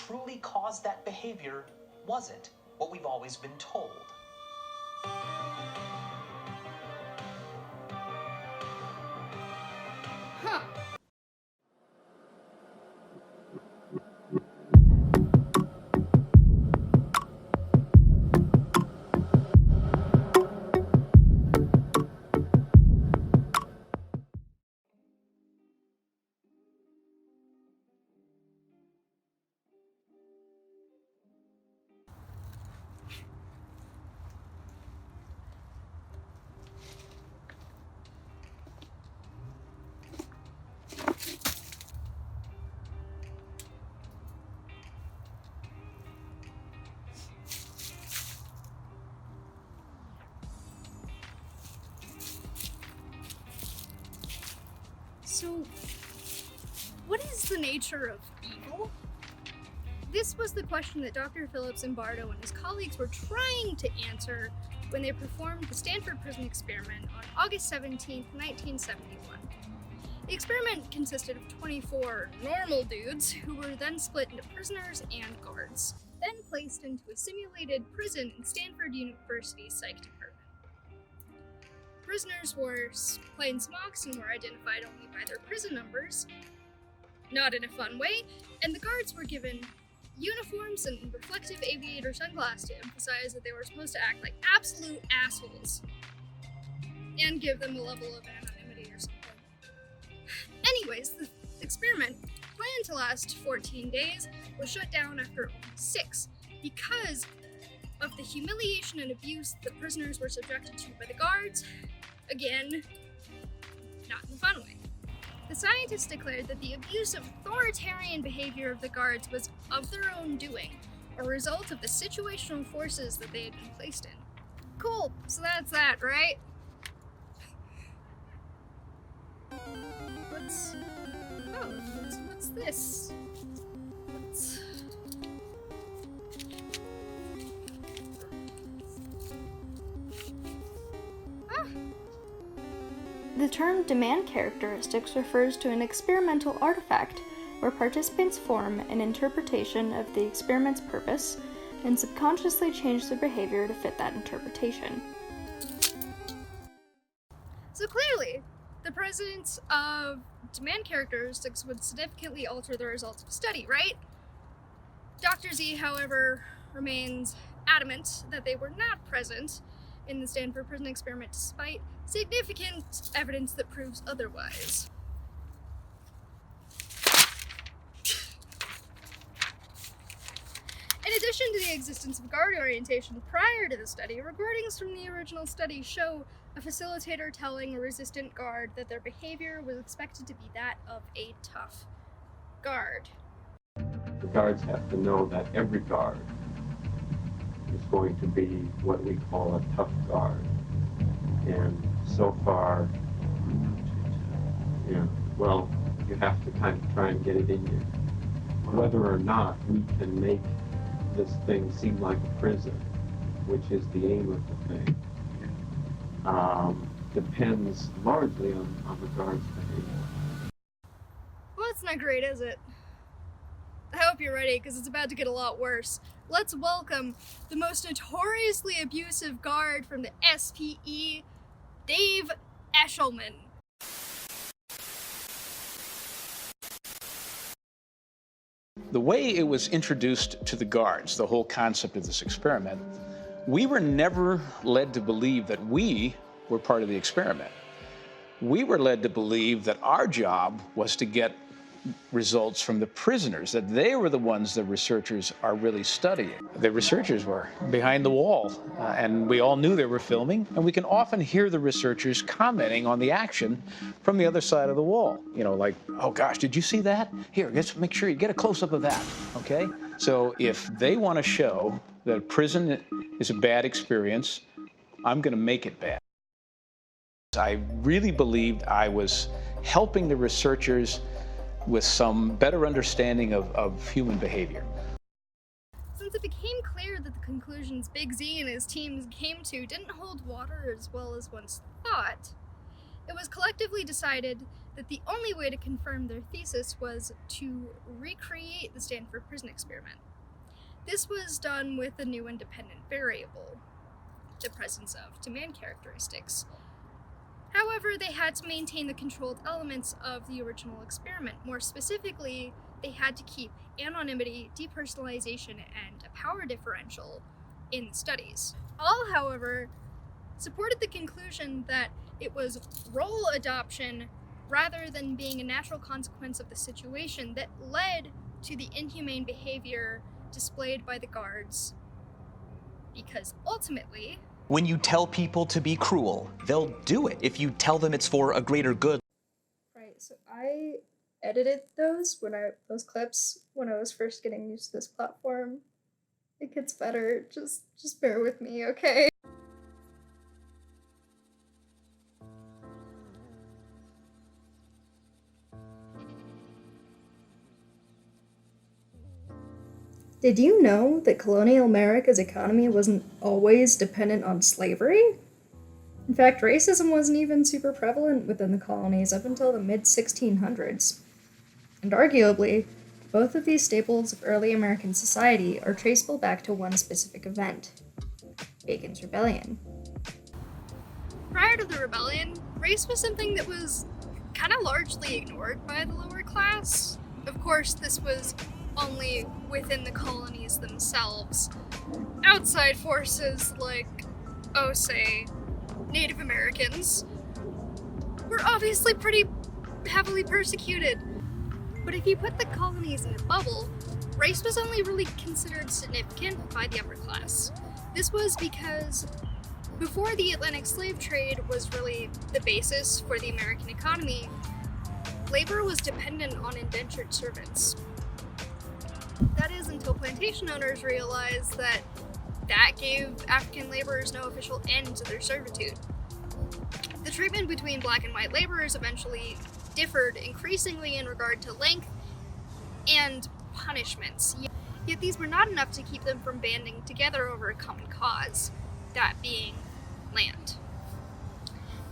truly caused that behavior wasn't what we've always been told. Huh. So, what is the nature of evil? This was the question that Dr. Phillips Zimbardo and his colleagues were trying to answer when they performed the Stanford Prison Experiment on August 17, 1971. The experiment consisted of 24 normal dudes who were then split into prisoners and guards, then placed into a simulated prison in Stanford University's psych department. Prisoners wore plain smocks and were identified only by their prison numbers, not in a fun way, and the guards were given uniforms and reflective aviator sunglasses to emphasize that they were supposed to act like absolute assholes and give them a level of anonymity or something. Anyways, the experiment, planned to last 14 days, was shut down after only 6 because of the humiliation and abuse the prisoners were subjected to by the guards. Again, not in a fun way. The scientists declared that the abuse of authoritarian behavior of the guards was of their own doing, a result of the situational forces that they had been placed in. Cool, so that's that, right? What's this? The term demand characteristics refers to an experimental artifact where participants form an interpretation of the experiment's purpose and subconsciously change their behavior to fit that interpretation. So clearly, the presence of demand characteristics would significantly alter the results of a study, right? Dr. Z, however, remains adamant that they were not present in the Stanford Prison Experiment despite significant evidence that proves otherwise. In addition to the existence of guard orientation prior to the study, recordings from the original study show a facilitator telling a resistant guard that their behavior was expected to be that of a tough guard. The guards have to know that every guard is going to be what we call a tough guard. And so far, you have to kind of try and get it in you. Whether or not we can make this thing seem like a prison, which is the aim of the thing, depends largely on the guard's behavior. Well, that's not great, is it? I hope you're ready, because it's about to get a lot worse. Let's welcome the most notoriously abusive guard from the SPE, Dave Eshelman. The way it was introduced to the guards, the whole concept of this experiment, we were never led to believe that we were part of the experiment. We were led to believe that our job was to get results from the prisoners, that they were the ones the researchers are really studying. The researchers were behind the wall, and we all knew they were filming, and we can often hear the researchers commenting on the action from the other side of the wall. You know, like, oh gosh, did you see that? Here, let's make sure you get a close-up of that, okay? So if they want to show that prison is a bad experience, I'm going to make it bad. I really believed I was helping the researchers with some better understanding of human behavior. Since it became clear that the conclusions Big Z and his teams came to didn't hold water as well as once thought, It was collectively decided that the only way to confirm their thesis was to recreate the Stanford prison experiment. This was done with a new independent variable, the presence of demand characteristics. However, they had to maintain the controlled elements of the original experiment. More specifically, they had to keep anonymity, depersonalization, and a power differential in the studies. All, however, supported the conclusion that it was role adoption rather than being a natural consequence of the situation that led to the inhumane behavior displayed by the guards. Because ultimately, When you tell people to be cruel, they'll do it if you tell them it's for a greater good. Right, so I edited those clips when I was first getting used to this platform. It gets better, just bear with me, okay? Did you know that colonial America's economy wasn't always dependent on slavery? In fact, racism wasn't even super prevalent within the colonies up until the mid-1600s. And arguably, both of these staples of early American society are traceable back to one specific event, Bacon's Rebellion. prior to the rebellion, race was something that was kind of largely ignored by the lower class. Of course, this was only within the colonies themselves. Outside forces like, say, Native Americans were obviously pretty heavily persecuted. But if you put the colonies in a bubble, race was only really considered significant by the upper class. This was because before the Atlantic slave trade was really the basis for the American economy, labor was dependent on indentured servants. That is until plantation owners realized that gave African laborers no official end to their servitude. The treatment between black and white laborers eventually differed increasingly in regard to length and punishments. Yet these were not enough to keep them from banding together over a common cause, that being land.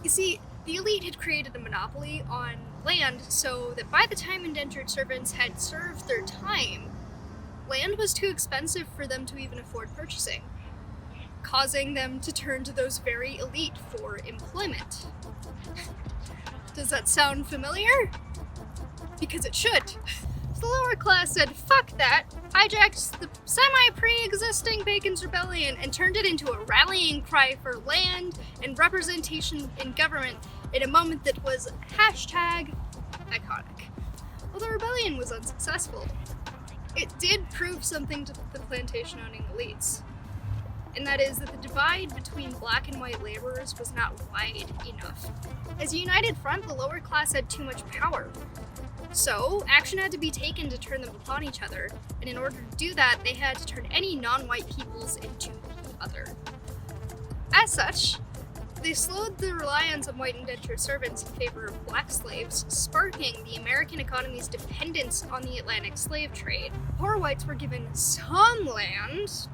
You see, the elite had created a monopoly on land so that by the time indentured servants had served their time, land was too expensive for them to even afford purchasing, causing them to turn to those very elite for employment. Does that sound familiar? Because it should. So the lower class said, fuck that, hijacked the semi-pre-existing Bacon's Rebellion and turned it into a rallying cry for land and representation in government in a moment that was #iconic. While the rebellion was unsuccessful, it did prove something to the plantation-owning elites, and that is that the divide between black and white laborers was not wide enough. As a united front, the lower class had too much power. So, action had to be taken to turn them upon each other, and in order to do that, they had to turn any non-white peoples into the other. As such, they slowed the reliance on white indentured servants in favor of black slaves, sparking the American economy's dependence on the Atlantic slave trade. Poor whites were given some land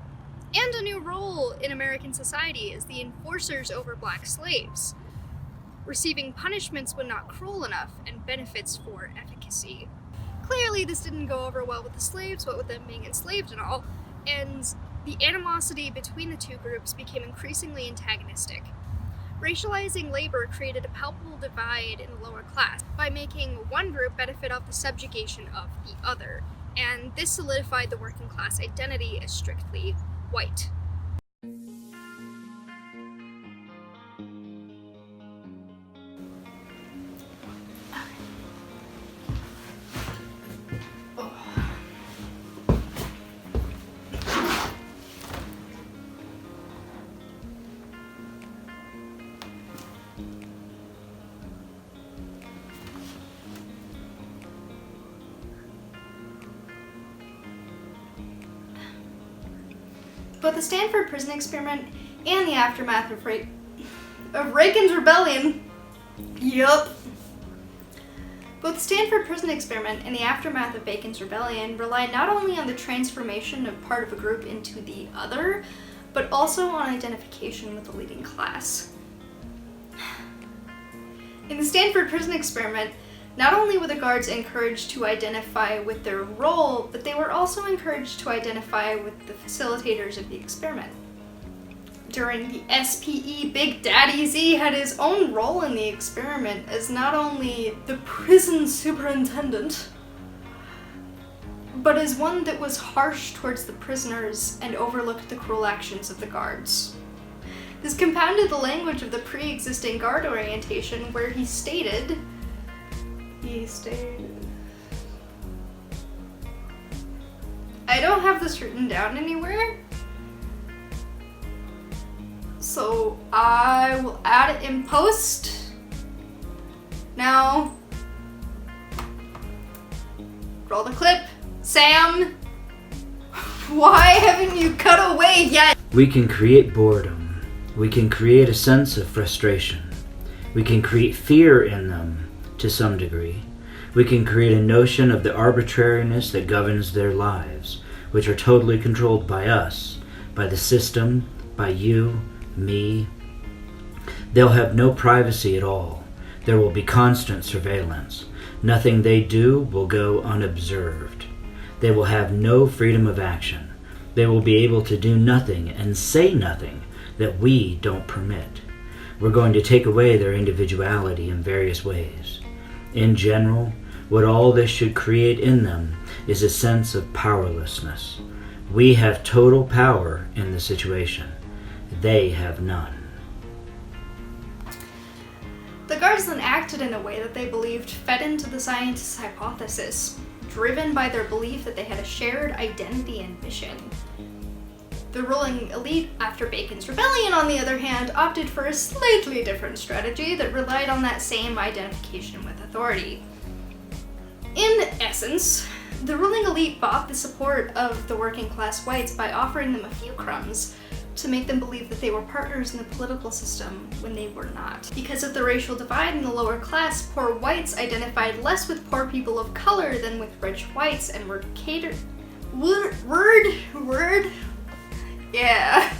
and a new role in American society as the enforcers over black slaves, receiving punishments when not cruel enough and benefits for efficacy. Clearly, this didn't go over well with the slaves, what with them being enslaved and all, and the animosity between the two groups became increasingly antagonistic. Racializing labor created a palpable divide in the lower class by making one group benefit off the subjugation of the other, and this solidified the working class identity as strictly white. Both the Stanford prison experiment and the aftermath of Bacon's Rebellion. Yup. Both the Stanford prison experiment and the aftermath of Bacon's Rebellion rely not only on the transformation of part of a group into the other, but also on identification with the leading class. In the Stanford Prison Experiment, not only were the guards encouraged to identify with their role, but they were also encouraged to identify with the facilitators of the experiment. During the SPE, Big Daddy Z had his own role in the experiment as not only the prison superintendent, but as one that was harsh towards the prisoners and overlooked the cruel actions of the guards. This compounded the language of the pre-existing guard orientation where he stated, I don't have this written down anywhere, so I will add it in post. Now, roll the clip. Sam, why haven't you cut away yet? We can create boredom. We can create a sense of frustration. We can create fear in them to some degree. We can create a notion of the arbitrariness that governs their lives, which are totally controlled by us, by the system, by you, me. They'll have no privacy at all. There will be constant surveillance. Nothing they do will go unobserved. They will have no freedom of action. They will be able to do nothing and say nothing that we don't permit. We're going to take away their individuality in various ways. In general, what all this should create in them is a sense of powerlessness. We have total power in the situation. They have none. The guards then acted in a way that they believed fed into the scientist's hypothesis, driven by their belief that they had a shared identity and mission. The ruling elite, after Bacon's rebellion, on the other hand, opted for a slightly different strategy that relied on that same identification with authority. In essence, the ruling elite bought the support of the working class whites by offering them a few crumbs to make them believe that they were partners in the political system when they were not. Because of the racial divide in the lower class, poor whites identified less with poor people of color than with rich whites and were catered... Yeah.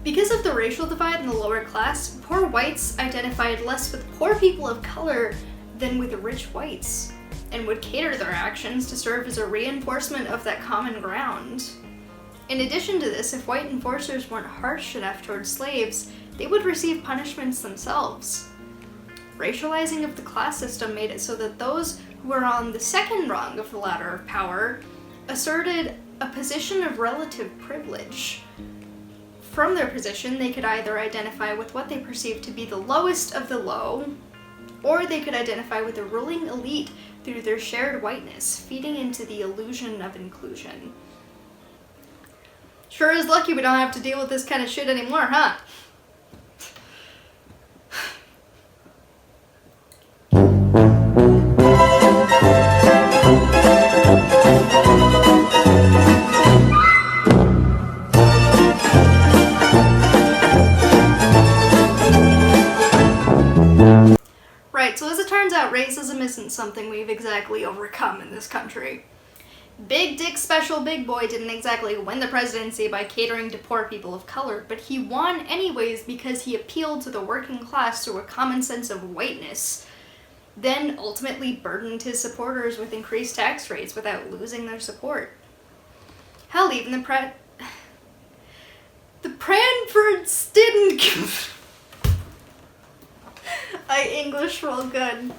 Because of the racial divide in the lower class, poor whites identified less with poor people of color than with rich whites, and would cater their actions to serve as a reinforcement of that common ground. In addition to this, if white enforcers weren't harsh enough towards slaves, they would receive punishments themselves. Racializing of the class system made it so that those who were on the second rung of the ladder of power asserted a position of relative privilege. From their position, they could either identify with what they perceived to be the lowest of the low, or they could identify with the ruling elite through their shared whiteness, feeding into the illusion of inclusion. Sure is lucky we don't have to deal with this kind of shit anymore, huh? Right, so as it turns out, racism isn't something we've exactly overcome in this country. Big Dick Special Big Boy didn't exactly win the presidency by catering to poor people of color, but he won anyways because he appealed to the working class through a common sense of whiteness, then ultimately burdened his supporters with increased tax rates without losing their support. Hell, even the Cranfords didn't I English real good.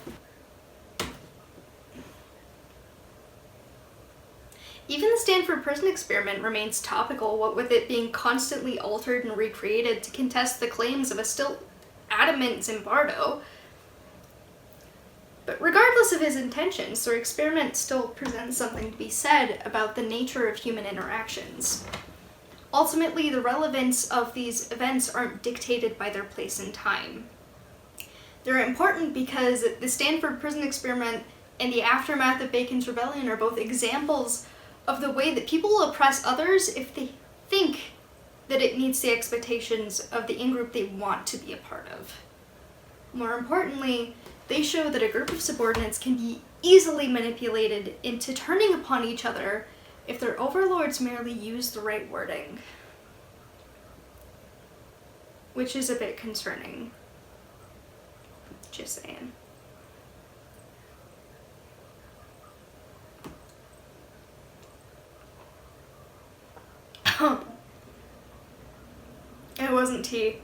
Even the Stanford Prison Experiment remains topical, what with it being constantly altered and recreated to contest the claims of a still adamant Zimbardo. But regardless of his intentions, the experiment still presents something to be said about the nature of human interactions. Ultimately, the relevance of these events aren't dictated by their place in time. They're important because the Stanford Prison Experiment and the aftermath of Bacon's Rebellion are both examples of the way that people will oppress others if they think that it meets the expectations of the in-group they want to be a part of. More importantly, they show that a group of subordinates can be easily manipulated into turning upon each other if their overlords merely use the right wording. which is a bit concerning. Just saying. It wasn't tea.